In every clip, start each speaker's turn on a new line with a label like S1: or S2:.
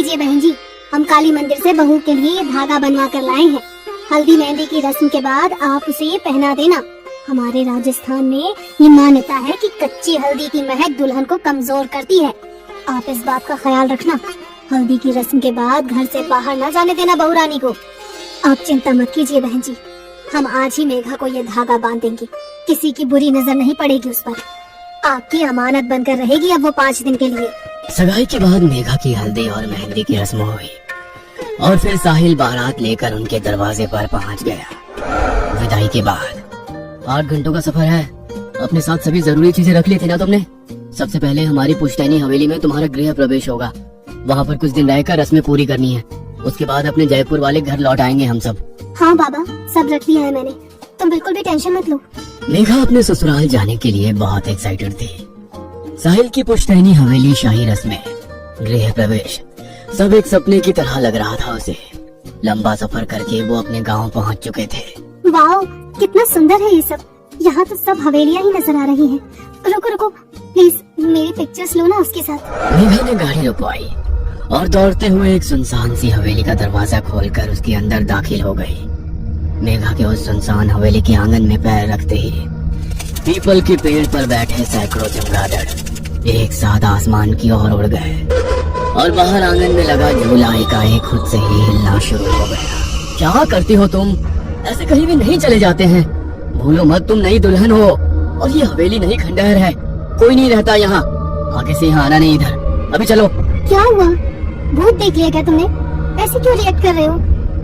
S1: लीजिए बहन जी, हम काली मंदिर से बहू के लिए ये धागा बनवा कर लाए हैं। हल्दी मेहंदी की रस्म के बाद आप उसे ये पहना देना। हमारे राजस्थान में ये मान्यता है कि कच्ची हल्दी की महक दुल्हन को कमजोर करती है। आप इस बात का ख्याल रखना। हल्दी की रस्म के बाद घर से बाहर न जाने देना बहू रानी को। आप चिंता मत कीजिए बहन जी, हम आज ही मेघा को ये धागा बांध देंगे। किसी की बुरी नजर नहीं पड़ेगी उस पर। आपकी अमानत बनकर रहेगी अब वो 5 दिन के लिए।
S2: सगाई के बाद मेघा की हल्दी और मेहंदी की रस्म हुई और फिर साहिल बारात लेकर उनके दरवाजे पर पहुंच गया। विदाई के बाद 8 घंटों का सफर है। अपने साथ सभी जरूरी चीजें रख ली थी ना तुमने? सबसे पहले हमारी पुश्तैनी हवेली में तुम्हारा गृह प्रवेश होगा। वहाँ पर कुछ दिन रहकर रस्में पूरी करनी है। उसके बाद अपने जयपुर वाले घर लौट आएंगे हम सब।
S1: हाँ बाबा, सब रख लिया है मैंने, तुम बिल्कुल भी टेंशन मत लो।
S2: मेघा अपने ससुराल जाने के लिए बहुत एक्साइटेड थी। साहिल की पुश्तैनी हवेली, शाही रस्में, गृह प्रवेश, सब एक सपने की तरह लग रहा था उसे। लंबा सफर करके वो अपने गांव पहुंच चुके थे।
S1: वाओ, कितना सुंदर है ये सब। यहाँ तो सब हवेलियाँ ही नजर आ रही हैं। रुको रुको, प्लीज मेरी पिक्चर्स लो ना उसके साथ।
S2: मेघा ने गाड़ी रुकवाई और दौड़ते हुए एक सुनसान सी हवेली का दरवाजा खोलकर उसके अंदर दाखिल हो गई। मेघा के उस सुनसान हवेली के आंगन में पैर रखते ही पीपल के पेड़ पर बैठे सैकड़ों चमगादड़ एक साथ आसमान की ओर उड़ गए और बाहर आंगन में लगा झूला एकाएक खुद से ही हिलना शुरू हो गया। क्या करती हो तुम? ऐसे कहीं भी नहीं चले जाते हैं। भूलो मत, तुम नई दुल्हन हो और ये हवेली नहीं खंडहर है। कोई नहीं रहता यहाँ। आगे से यहाँ आना नहीं इधर। अभी चलो।
S1: क्या हुआ? भूत देख लिया क्या तुमने? ऐसे क्यों रिएक्ट कर रहे हो?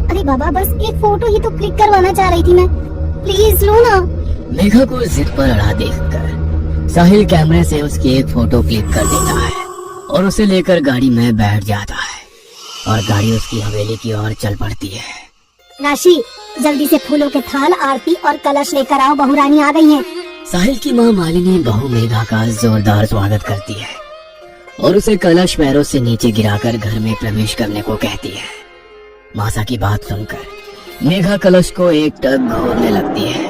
S1: अरे बाबा, बस एक फोटो ही तो क्लिक करवाना चाह रही थी मैं। प्लीज लो ना।
S2: मेघा को जिद पर अड़ा देखकर साहिल कैमरे से उसकी एक फोटो क्लिक कर देता है और उसे लेकर गाड़ी में बैठ जाता है और गाड़ी उसकी हवेली की ओर चल पड़ती है।
S1: राशि, जल्दी से फूलों के थाल, आरती और कलश लेकर आओ, बहू रानी आ गई है।
S2: साहिल की माँ मालिनी बहू मेघा का जोरदार स्वागत करती है और उसे कलश पैरों से नीचे गिराकर घर में प्रवेश करने को कहती है। मासा की बात सुनकर मेघा कलश को एक टक घोरने लगती है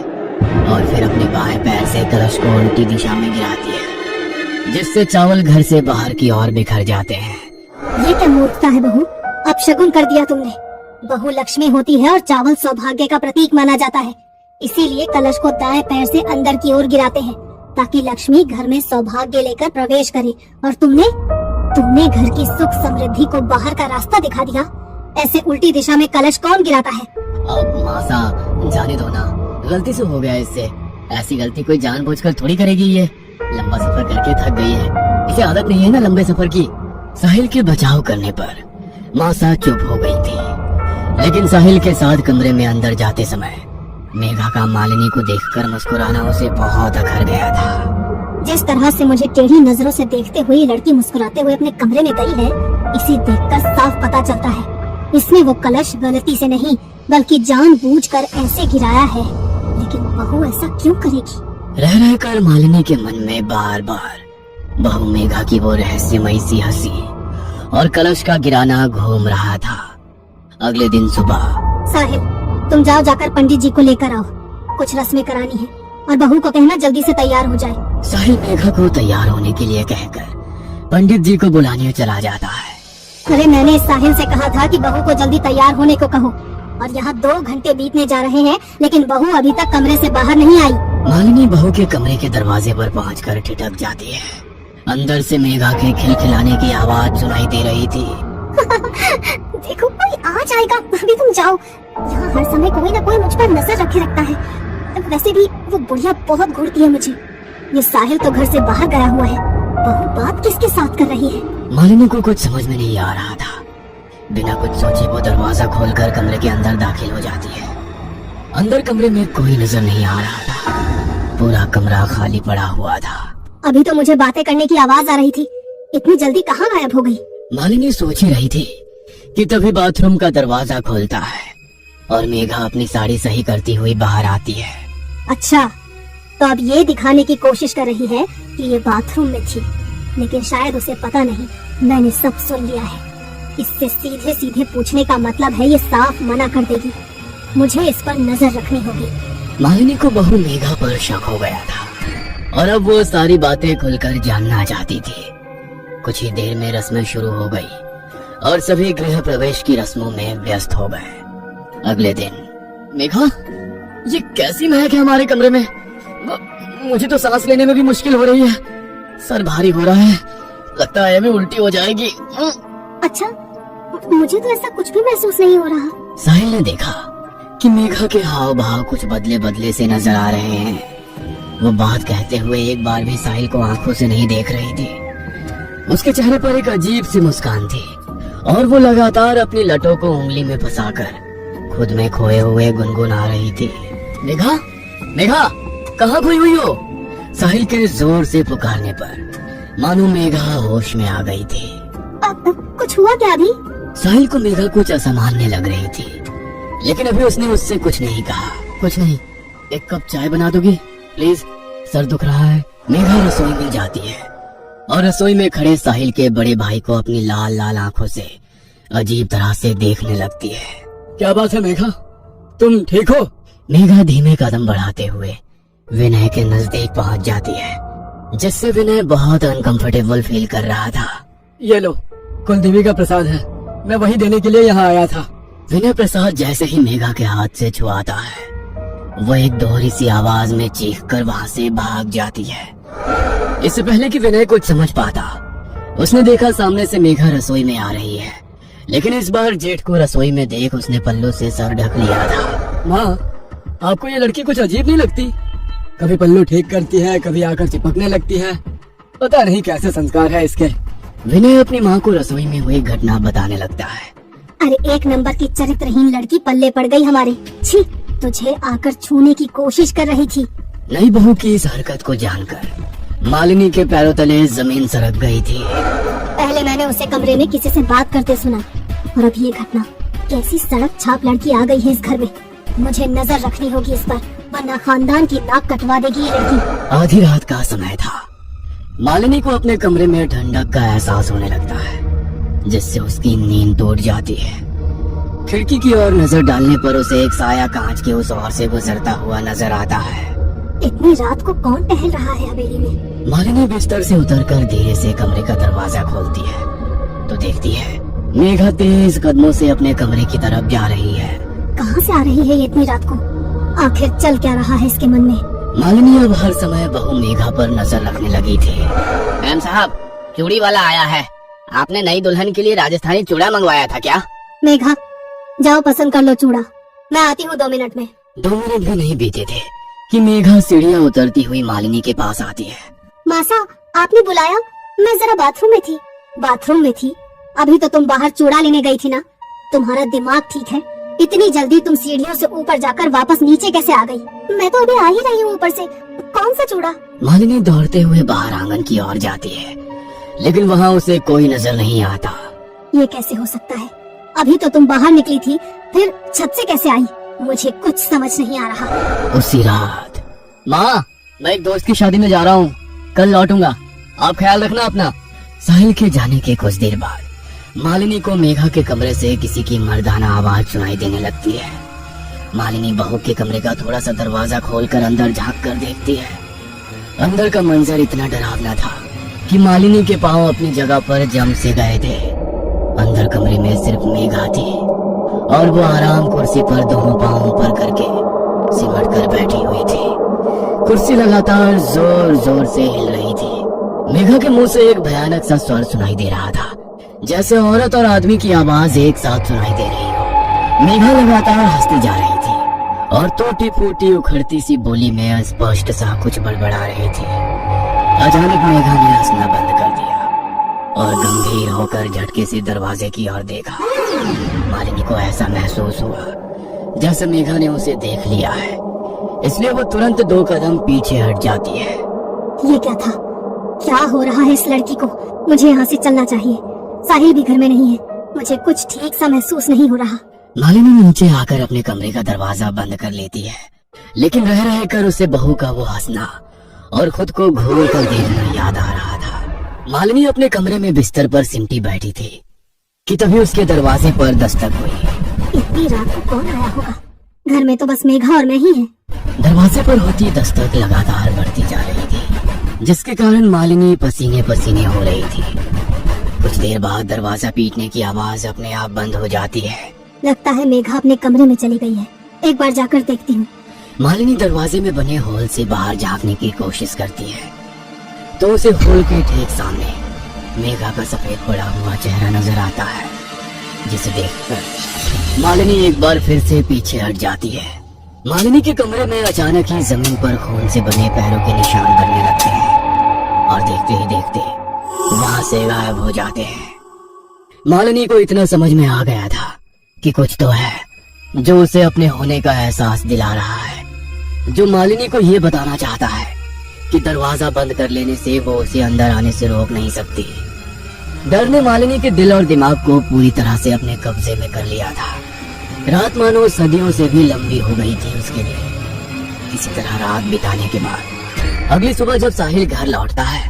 S2: और फिर अपने बाएं पैर से कलश को उल्टी दिशा में गिराती है, जिससे चावल घर से बाहर की ओर बिखर जाते हैं।
S1: ये क्या मूर्खता है बहू, अब शगुन कर दिया तुमने। बहू लक्ष्मी होती है और चावल सौभाग्य का प्रतीक माना जाता है। इसीलिए कलश को दाएं पैर से अंदर की ओर गिराते हैं ताकि लक्ष्मी घर में सौभाग्य लेकर प्रवेश करे। और तुमने घर की सुख समृद्धि को बाहर का रास्ता दिखा दिया। ऐसे उल्टी दिशा में कलश कौन गिराता है?
S2: अब मासा, जाने दो ना, गलती से हो गया इससे। ऐसी गलती कोई जानबूझकर थोड़ी करेगी। ये लंबा सफर करके थक गई है, इसे आदत नहीं है ना लंबे सफर की। साहिल के बचाव करने पर मासा चुप हो गई थी, लेकिन साहिल के साथ कमरे में अंदर जाते समय मेघा का मालिनी को देखकर मुस्कुराना उसे बहुत अखर गया था।
S1: जिस तरह से मुझे टेढ़ी नजरों से देखते हुए लड़की मुस्कुराते हुए अपने कमरे में गई है, इसे देखकर साफ पता चलता है इसने वो कलश गलती से नहीं बल्कि जानबूझकर ऐसे गिराया है। लेकिन बहू ऐसा क्यों करेगी?
S2: रह रहकर मालिनी के मन में बार बार बहू मेघा की वो रहस्यमयी सी हंसी और कलश का गिराना घूम रहा था। अगले दिन सुबह,
S1: साहिल, तुम जाओ, जाकर पंडित जी को लेकर आओ, कुछ रस्में करानी है और बहू को कहना जल्दी से तैयार हो जाए।
S2: साहिल मेघा को तैयार होने के लिए कहकर पंडित जी को बुलाने चला जाता है।
S1: अरे मैंने साहिल से कहा था कि बहू को जल्दी तैयार होने को कहो, और यहाँ 2 घंटे बीतने जा रहे हैं लेकिन बहू अभी तक कमरे से बाहर नहीं आई।
S2: मालिनी बहू के कमरे के दरवाजे पर पहुंचकर ठिठक जाती है। अंदर से मेघा के खिलखिलाने की आवाज सुनाई दे रही थी।
S1: देखो, कोई आ जाएगा, अभी तुम जाओ। यहाँ हर समय कोई ना कोई मुझ पर नजर रखे रखता है। वैसे भी वो बुढ़िया बहुत घूरती है मुझे। ये साहिल तो घर से बाहर गया हुआ है, बहू बात किसके साथ कर रही है?
S2: मालिनी को कुछ समझ में नहीं आ रहा था। बिना कुछ सोचे वो दरवाजा खोलकर कमरे के अंदर दाखिल हो जाती है। अंदर कमरे में कोई नजर नहीं आ रहा था। पूरा कमरा खाली पड़ा हुआ था।
S1: अभी तो मुझे बातें करने की आवाज आ रही थी, इतनी जल्दी कहाँ गायब हो गई?
S2: मालिनी सोच ही रही थी कि तभी बाथरूम का दरवाजा खुलता है और मेघा अपनी साड़ी सही करती हुई बाहर आती है।
S1: अच्छा, तो अब ये दिखाने की कोशिश कर रही है कि ये बाथरूम में थी, लेकिन शायद उसे पता नहीं मैंने सब सुन लिया है। इससे सीधे सीधे पूछने का मतलब है ये साफ मना कर देगी। मुझे इस पर नजर रखनी होगी।
S2: मालिनी को बहू मेघा पर शक हो गया था और अब वो सारी बातें खुलकर जानना चाहती थी। कुछ ही देर में रस्में शुरू हो गई और सभी गृह प्रवेश की रस्मों में व्यस्त हो गए। अगले दिन मेघा, ये कैसी महक है हमारे कमरे में। मुझे तो सांस लेने में भी मुश्किल हो रही है। सर भारी हो रहा है, लगता है मैं उल्टी हो जाएगी।
S1: अच्छा, मुझे तो ऐसा कुछ भी महसूस नहीं हो रहा।
S2: साहिल ने देखा कि मेघा के हाव भाव कुछ बदले बदले से नजर आ रहे हैं। वो बात कहते हुए एक बार भी साहिल को आंखों से नहीं देख रही थी। उसके चेहरे पर एक अजीब सी मुस्कान थी और वो लगातार अपनी लटों को उंगली में फंसाकर खुद में खोए हुए गुनगुना रही थी। मेघा, मेघा, कहाँ खोई हुई हो? साहिल के जोर से पुकारने पर मानो मेघा होश में आ गई थी।
S1: कुछ हुआ क्या अभी?
S2: साहिल को मेघा कुछ असामान्य लग रही थी, लेकिन अभी उसने उससे कुछ नहीं कहा। कुछ नहीं, एक कप चाय बना दोगी प्लीज, सर दुख रहा है। मेघा रसोई में जाती है और रसोई में खड़े साहिल के बड़े भाई को अपनी लाल लाल आंखों से अजीब तरह से देखने लगती है। क्या बात है मेघा, तुम ठीक हो? मेघा धीमे कदम बढ़ाते हुए विनय के नजदीक पहुंच जाती है, जिससे विनय बहुत अनकंफर्टेबल फील कर रहा था। ये लो, कुलदेवी का प्रसाद है, मैं वही देने के लिए यहाँ आया था। विनय प्रसाद जैसे ही मेघा के हाथ से छुआता है, वो एक दोहरी सी आवाज में चीखकर वहाँ से भाग जाती है। इससे पहले कि विनय कुछ समझ पाता, उसने देखा सामने से मेघा रसोई में आ रही है, लेकिन इस बार जेठ को रसोई में देख उसने पल्लू से सर ढक लिया था। माँ, आपको ये लड़की कुछ अजीब नहीं लगती? कभी पल्लू ठीक करती है, कभी आकर चिपकने लगती है, पता नहीं कैसे संस्कार है इसके। विनय अपनी माँ को रसोई में हुई घटना बताने लगता है।
S1: अरे एक नंबर की चरित्रहीन लड़की पल्ले पड़ गई हमारे। छी, तुझे आकर छूने की कोशिश कर रही थी।
S2: नई बहू की इस हरकत को जानकर मालिनी के पैरों तले जमीन सरक गई थी।
S1: पहले मैंने उसे कमरे में किसी से बात करते सुना, और अब ये घटना। कैसी सड़क छाप लड़की आ गई है इस घर में। मुझे नजर रखनी होगी इस पर, वरना खानदान की नाक कटवा देगी ये लड़की।
S2: आधी रात का समय था। मालिनी को अपने कमरे में ठंडक का एहसास होने लगता है, जिससे उसकी नींद टूट जाती है। खिड़की की ओर नजर डालने पर उसे एक साया कांच के उस ओर से गुजरता हुआ नजर आता है।
S1: इतनी रात को कौन टहल रहा है हवेली में?
S2: मालिनी बिस्तर से उतरकर धीरे से कमरे का दरवाजा खोलती है तो देखती है मेघा तेज कदमों से अपने कमरे की तरफ जा रही है।
S1: कहाँ से आ रही है ये इतनी रात को? आखिर चल क्या रहा है इसके मन में?
S2: मालिनी अब हर समय बहू मेघा पर नजर रखने लगी थी। मैम साहब, चूड़ी वाला आया है। आपने नई दुल्हन के लिए राजस्थानी चूड़ा मंगवाया था क्या?
S1: मेघा, जाओ पसंद कर लो चूड़ा, मैं आती हूँ 2 मिनट में।
S2: 2 मिनट भी नहीं बीते थे कि मेघा सीढ़ियाँ उतरती हुई मालिनी के पास आती है।
S1: मासा, आपने बुलाया? मैं जरा बाथरूम में थी। बाथरूम में थी? अभी तो तुम बाहर चूड़ा लेने गई थी ना। तुम्हारा दिमाग ठीक है? इतनी जल्दी तुम सीढ़ियों से ऊपर जाकर वापस नीचे कैसे आ गई? मैं तो अभी आ ही रही हूँ ऊपर से। कौन सा चूड़ा?
S2: मालिनी दौड़ते हुए बाहर आंगन की ओर जाती है, लेकिन वहाँ उसे कोई नजर नहीं आता।
S1: ये कैसे हो सकता है? अभी तो तुम बाहर निकली थी, फिर छत से कैसे आई? मुझे कुछ समझ नहीं आ रहा।
S2: उसी रात। माँ, मैं एक दोस्त की शादी में जा रहा हूँ, कल लौटूंगा, आप ख्याल रखना अपना। साहिल के जाने के कुछ देर बाद मालिनी को मेघा के कमरे से किसी की मर्दाना आवाज सुनाई देने लगती है। मालिनी बहू के कमरे का थोड़ा सा दरवाजा खोलकर अंदर झांक कर देखती है। अंदर का मंजर इतना डरावना था कि मालिनी के पांव अपनी जगह पर जम से गए थे। अंदर कमरे में सिर्फ मेघा थी और वो आराम कुर्सी पर दोनों पांव ऊपर करके सिमट कर बैठी हुई थी। कुर्सी लगातार जोर जोर से हिल रही थी। मेघा के मुंह से एक भयानक सा स्वर सुनाई दे रहा था, जैसे औरत और आदमी की आवाज एक साथ सुनाई दे रही हो। मेघा लगातार हंसती जा रही थी और टूटी फूटी उखड़ती सी बोली में स्पष्ट सा कुछ बड़बड़ा रही थी। अचानक मेघा ने हंसना बंद कर दिया और गंभीर होकर झटके से दरवाजे की ओर देखा। मालिनी को ऐसा महसूस हुआ जैसे मेघा ने उसे देख लिया है, इसलिए वो तुरंत 2 कदम पीछे हट जाती है।
S1: ये क्या था? क्या हो रहा है इस लड़की को? मुझे यहाँ से चलना चाहिए। साहिल भी घर में नहीं है, मुझे कुछ ठीक सा महसूस नहीं हो रहा।
S2: मालिनी नीचे आकर अपने कमरे का दरवाजा बंद कर लेती है, लेकिन रह रह कर उसे बहू का वो हंसना और खुद को घूर कर देखना याद आ रहा था। मालिनी अपने कमरे में बिस्तर पर सिमटी बैठी थी कि तभी उसके दरवाजे पर दस्तक हुई।
S1: इतनी रात को कौन आया होगा? घर में तो बस मेघा और मैं ही है।
S2: दरवाजे पर होती दस्तक लगातार बढ़ती जा रही थी, जिसके कारण मालिनी पसीने पसीने हो रही थी। कुछ देर बाद दरवाजा पीटने की आवाज अपने आप बंद हो जाती है।
S1: लगता है मेघा अपने कमरे में चली गई है, एक बार जाकर देखती हूँ।
S2: मालिनी दरवाजे में बने होल से बाहर झांकने की कोशिश करती है तो उसे होल के ठीक सामने मेघा का सफेद पड़ा हुआ चेहरा नजर आता है, जिसे देखकर मालिनी एक बार फिर से पीछे हट जाती है। मालिनी के कमरे में अचानक ही जमीन पर खून से बने पैरों के निशान बनने लगते हैं और देखते ही देखते वहां से गायब हो जाते हैं। मालिनी को इतना समझ में आ गया था कि कुछ तो है जो उसे अपने होने का एहसास दिला रहा है, जो मालिनी को ये बताना चाहता है कि दरवाजा बंद कर लेने से वो उसे अंदर आने से रोक नहीं सकती। डर ने मालिनी के दिल और दिमाग को पूरी तरह से अपने कब्जे में कर लिया था। रात मानो सदियों से भी लंबी हो गई थी उसके लिए। किसी तरह रात बिताने के बाद अगली सुबह जब साहिल घर लौटता है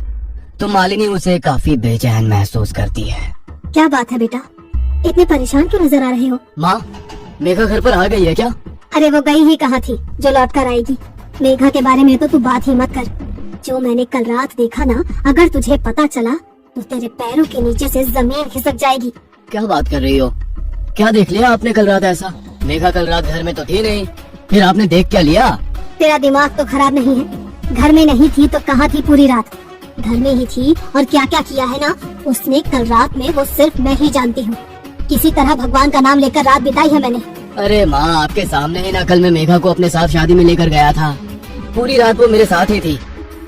S2: तो मालिनी उसे काफी बेचैन महसूस करती है।
S1: क्या बात है बेटा, इतने परेशान क्यों नजर आ रहे हो?
S2: माँ, मेघा घर पर आ गई है क्या?
S1: अरे वो गई ही कहाँ थी जो लौट कर आएगी। मेघा के बारे में तो तू बात ही मत कर। जो मैंने कल रात देखा ना, अगर तुझे पता चला तो तेरे पैरों के नीचे से जमीन खिसक जाएगी।
S2: क्या बात कर रही हो? क्या देख लिया आपने कल रात ऐसा? मेघा कल रात घर में तो थी नहीं, फिर आपने देख क्या लिया?
S1: तेरा दिमाग तो खराब नहीं है? घर में नहीं थी तो कहाँ थी पूरी रात? घर में ही थी, और क्या क्या किया है ना उसने कल रात में वो सिर्फ मैं ही जानती हूँ। किसी तरह भगवान का नाम लेकर रात बिताई है मैंने।
S2: अरे माँ, आपके सामने ही ना कल मैं मेघा को अपने साथ शादी में लेकर गया था। पूरी रात वो मेरे साथ ही थी,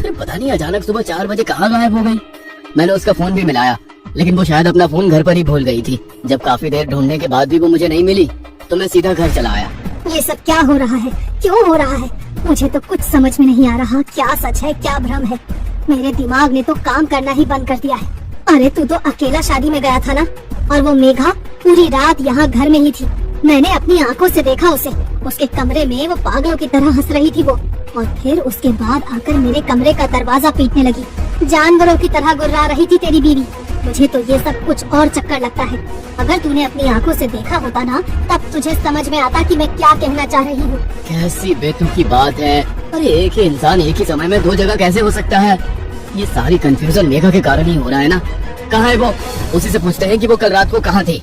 S2: फिर पता नहीं अचानक सुबह 4 बजे कहाँ गायब हो गई। मैंने उसका फोन भी मिलाया, लेकिन वो शायद अपना फोन घर पर ही भूल गई थी। जब काफी देर ढूंढने के बाद भी वो मुझे नहीं मिली तो मैं सीधा घर चला आया।
S1: ये सब क्या हो रहा है, क्यों हो रहा है? मुझे तो कुछ समझ में नहीं आ रहा, क्या सच है क्या भ्रम है। मेरे दिमाग ने तो काम करना ही बंद कर दिया है। अरे तू तो अकेला शादी में गया था ना, और वो मेघा पूरी रात यहाँ घर में ही थी। मैंने अपनी आंखों से देखा उसे, उसके कमरे में वो पागलों की तरह हंस रही थी वो, और फिर उसके बाद आकर मेरे कमरे का दरवाजा पीटने लगी। जानवरों की तरह गुर्रा रही थी तेरी बीवी। मुझे तो ये सब कुछ और चक्कर लगता है। अगर तूने अपनी आंखों से देखा होता ना, तब तुझे समझ में आता कि मैं क्या कहना चाह रही हूँ।
S2: कैसी बेतुकी बात है। अरे एक ही इंसान एक ही समय में 2 जगह कैसे हो सकता है? ये सारी कंफ्यूजन मेघा के कारण ही हो रहा है ना। कहाँ है वो? उसी से पूछते हैं कि वो कल रात को कहाँ थी।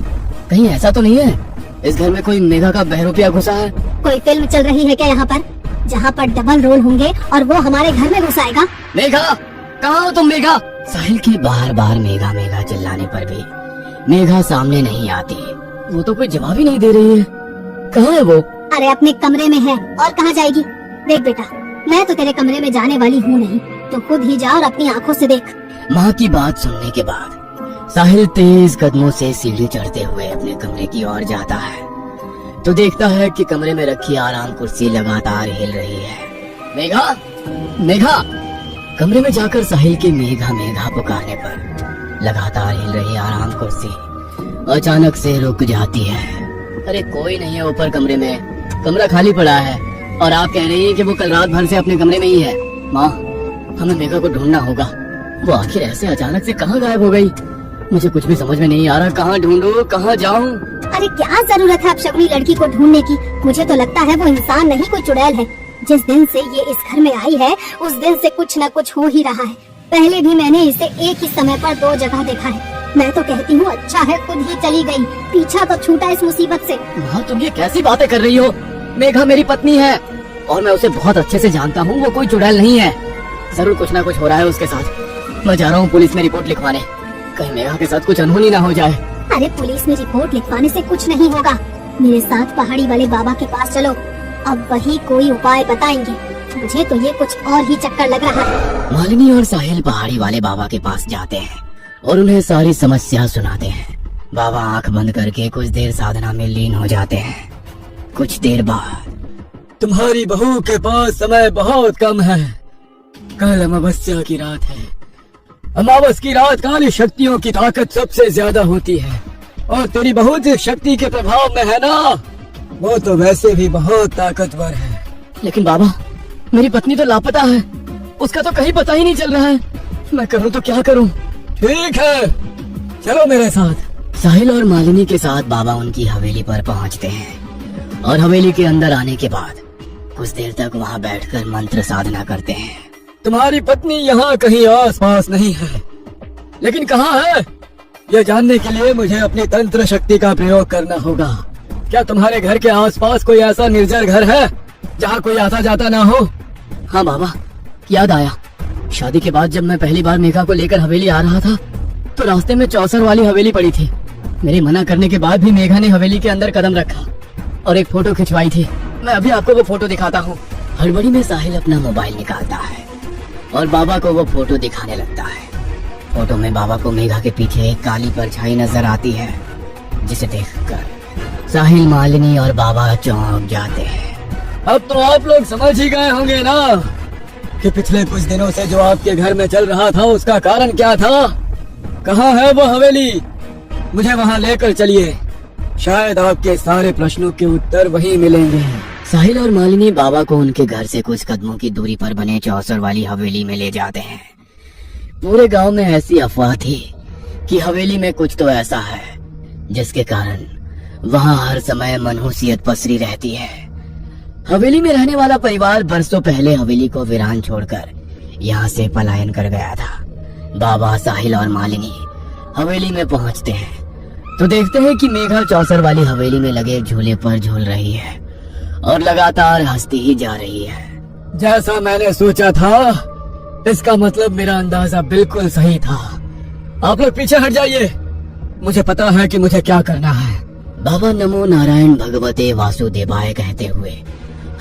S2: कहीं ऐसा तो नहीं है इस घर में कोई मेघा का बहरूपिया घुसा है?
S1: कोई फिल्म चल रही है क्या यहाँ पर, जहाँ पर डबल रोल होंगे और वो हमारे घर में घुस आएगा?
S2: मेघा, कहाँ हो तुम मेघा? साहिल के बार बार मेघा मेघा चिल्लाने पर भी मेघा सामने नहीं आती। वो तो कोई जवाब ही नहीं दे रही है। कहाँ है वो?
S1: अरे अपने कमरे में है, और कहाँ जाएगी? देख बेटा, मैं तो तेरे कमरे में जाने वाली हूँ नहीं, तो खुद ही जा और अपनी आंखों से देख।
S2: माँ की बात सुनने के बाद साहिल तेज कदमों से सीढ़ी चढ़ते हुए अपने कमरे की ओर जाता है तो देखता है कि कमरे में रखी आराम कुर्सी लगातार हिल रही है। मेघा, मेघा! कमरे में जाकर साहिल की मेघा मेघा पुकारने पर लगातार हिल रही आराम कुर्सी अचानक से रुक जाती है। अरे कोई नहीं है ऊपर कमरे में, कमरा खाली पड़ा है और आप कह रही हैं कि वो कल रात भर से अपने कमरे में ही है। माँ, हमें मेघा को ढूंढना होगा। वो आखिर ऐसे अचानक से कहाँ गायब हो गई? मुझे कुछ भी समझ में नहीं आ रहा। कहाँ ढूंढूं, कहाँ जाऊँ?
S1: अरे क्या जरूरत है अब शगुनी लड़की को ढूंढने की? मुझे तो लगता है वो इंसान नहीं, कोई चुड़ैल है। जिस दिन से ये इस घर में आई है उस दिन से कुछ न कुछ हो ही रहा है। पहले भी मैंने इसे एक ही समय पर 2 जगह देखा है। मैं तो कहती हूँ अच्छा है खुद ही चली गई, पीछा तो छूटा इस मुसीबत से।
S2: माँ, तुम ये कैसी बातें कर रही हो? मेघा मेरी पत्नी है और मैं उसे बहुत अच्छे से जानता हूँ। वो कोई चुड़ैल नहीं है। जरूर कुछ ना कुछ हो रहा है उसके साथ। मैं जा रहा हूँ पुलिस में रिपोर्ट लिखवाने, कहीं मेघा के साथ कुछ अनहोनी ना हो जाए।
S1: अरे पुलिस में रिपोर्ट लिखवाने से कुछ नहीं होगा। मेरे साथ पहाड़ी वाले बाबा के पास चलो, अब वही कोई उपाय बताएंगे। मुझे तो ये कुछ और ही चक्कर लग रहा है।
S2: मालिनी और साहिल पहाड़ी वाले बाबा के पास जाते हैं और उन्हें सारी समस्या सुनाते हैं। बाबा आंख बंद करके कुछ देर साधना में लीन हो जाते हैं। कुछ देर बाद,
S3: तुम्हारी बहू के पास समय बहुत कम है। कल अमावस्या की रात है। अमावस की रात काली शक्तियों की ताकत सबसे ज्यादा होती है, और तेरी बहू जिस शक्ति के प्रभाव में है ना, वो तो वैसे भी बहुत ताकतवर है।
S2: लेकिन बाबा, मेरी पत्नी तो लापता है। उसका तो कहीं पता ही नहीं चल रहा है। मैं करूँ तो क्या करूँ?
S3: ठीक है, चलो मेरे साथ।
S2: साहिल और मालिनी के साथ बाबा उनकी हवेली पर पहुंचते हैं और हवेली के अंदर आने के बाद कुछ देर तक वहां बैठकर मंत्र साधना करते हैं।
S3: तुम्हारी पत्नी यहाँ कहीं आस पास नहीं है, लेकिन कहाँ है? ये जानने के लिए मुझे अपनी तंत्र शक्ति का प्रयोग करना होगा। क्या तुम्हारे घर के आसपास कोई ऐसा निर्जर घर है जहाँ कोई आता जाता ना हो?
S2: हाँ बाबा, याद आया। शादी के बाद जब मैं पहली बार मेघा को लेकर हवेली आ रहा था तो रास्ते में चौसर वाली हवेली पड़ी थी। मेरे मना करने के बाद भी मेघा ने हवेली के अंदर कदम रखा और एक फोटो खिंचवाई थी। मैं अभी आपको वो फोटो दिखाता हूँ। हड़बड़ी में साहिल अपना मोबाइल निकालता है और बाबा को वो फोटो दिखाने लगता है। फोटो में बाबा को मेघा के पीछे एक काली परछाई नजर आती है, जिसे देखकर साहिल, मालिनी और बाबा चौंक जाते हैं।
S3: अब तो आप लोग समझ ही गए होंगे ना कि पिछले कुछ दिनों से जो आपके घर में चल रहा था उसका कारण क्या था। कहाँ है वो हवेली? मुझे वहाँ लेकर चलिए। शायद आपके सारे प्रश्नों के उत्तर वहीं मिलेंगे।
S2: साहिल और मालिनी बाबा को उनके घर से कुछ कदमों की दूरी पर बने चौसर वाली हवेली में ले जाते हैं। पूरे गांव में ऐसी अफवाह थी कि हवेली में कुछ तो ऐसा है जिसके कारण वहां हर समय मनहूसियत पसरी रहती है। हवेली में रहने वाला परिवार बरसों पहले हवेली को वीरान छोड़कर यहाँ से पलायन कर गया था। बाबा, साहिल और मालिनी हवेली में पहुँचते हैं तो देखते हैं कि मेघा चौसर वाली हवेली में लगे झूले पर झूल रही है और लगातार हंसती ही जा रही है।
S3: जैसा मैंने सोचा था, इसका मतलब मेरा अंदाजा बिल्कुल सही था। आप लोग पीछे हट जाइए, मुझे पता है कि मुझे क्या करना है।
S2: बाबा नमो नारायण भगवते वासुदेवाय कहते हुए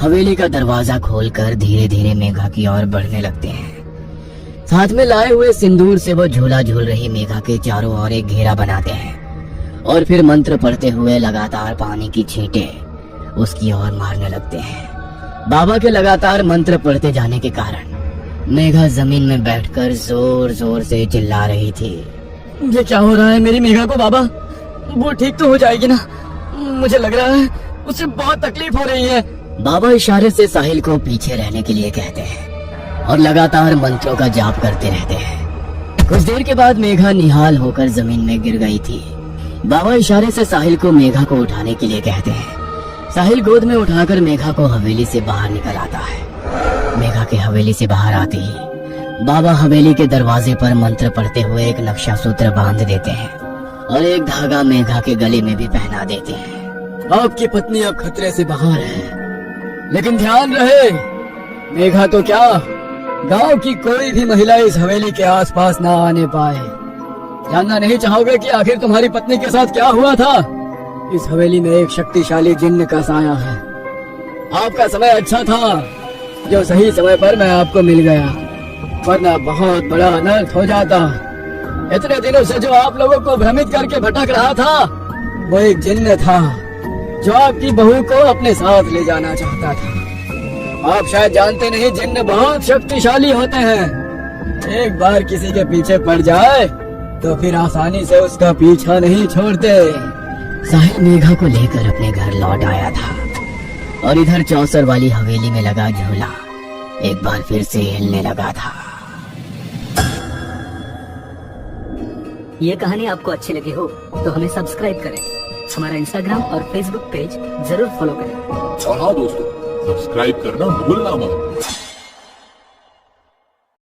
S2: हवेली का दरवाजा खोलकर धीरे धीरे मेघा की ओर बढ़ने लगते हैं। साथ में लाए हुए सिंदूर से वो झूला झूल रही मेघा के चारों ओर एक घेरा बनाते हैं और फिर मंत्र पढ़ते हुए लगातार पानी की छींटें उसकी ओर मारने लगते हैं। बाबा के लगातार मंत्र पढ़ते जाने के कारण मेघा जमीन में बैठकर जोर जोर से चिल्ला रही थी।
S3: ये क्या हो रहा है मेरी मेघा को? बाबा, वो ठीक तो हो जाएगी ना? मुझे लग रहा है उसे बहुत तकलीफ हो रही है।
S2: बाबा इशारे से साहिल को पीछे रहने के लिए कहते हैं और लगातार मंत्रों का जाप करते रहते हैं। कुछ देर के बाद मेघा निहाल होकर जमीन में गिर गई थी। बाबा इशारे से साहिल को मेघा को उठाने के लिए कहते हैं। साहिल गोद में उठाकर मेघा को हवेली से बाहर निकल आता है। मेघा के हवेली से बाहर आते ही बाबा हवेली के दरवाजे पर मंत्र पढ़ते हुए एक नक्शा सूत्र बांध देते हैं और एक धागा मेघा के गले में भी पहना देते हैं।
S3: आपकी पत्नी अब खतरे से बाहर है, लेकिन ध्यान रहे, मेघा तो क्या, गांव की कोई भी महिला इस हवेली के आसपास ना आने पाए। जानना नहीं चाहोगे कि आखिर तुम्हारी पत्नी के साथ क्या हुआ था? इस हवेली में एक शक्तिशाली जिन्न का साया है। आपका समय अच्छा था जो सही समय पर मैं आपको मिल गया, वरना बहुत बड़ा अनर्थ हो जाता। इतने दिनों से जो आप लोगों को भ्रमित करके भटक रहा था, वो एक जिन्न था जो आपकी बहू को अपने साथ ले जाना चाहता था। आप शायद जानते नहीं, जिन्न बहुत शक्तिशाली होते हैं। एक बार किसी के पीछे पड़ जाए तो फिर आसानी से उसका पीछा नहीं छोड़ते।
S2: साहिल मेघा को लेकर अपने घर लौट आया था और इधर चौसर वाली हवेली में लगा झूला एक बार फिर से हिलने लगा था।
S4: ये कहानी आपको अच्छी लगी हो तो हमें सब्सक्राइब करें, हमारा इंस्टाग्राम और फेसबुक पेज जरूर फॉलो करें।
S5: और हाँ दोस्तों, सब्सक्राइब करना भूलना मत।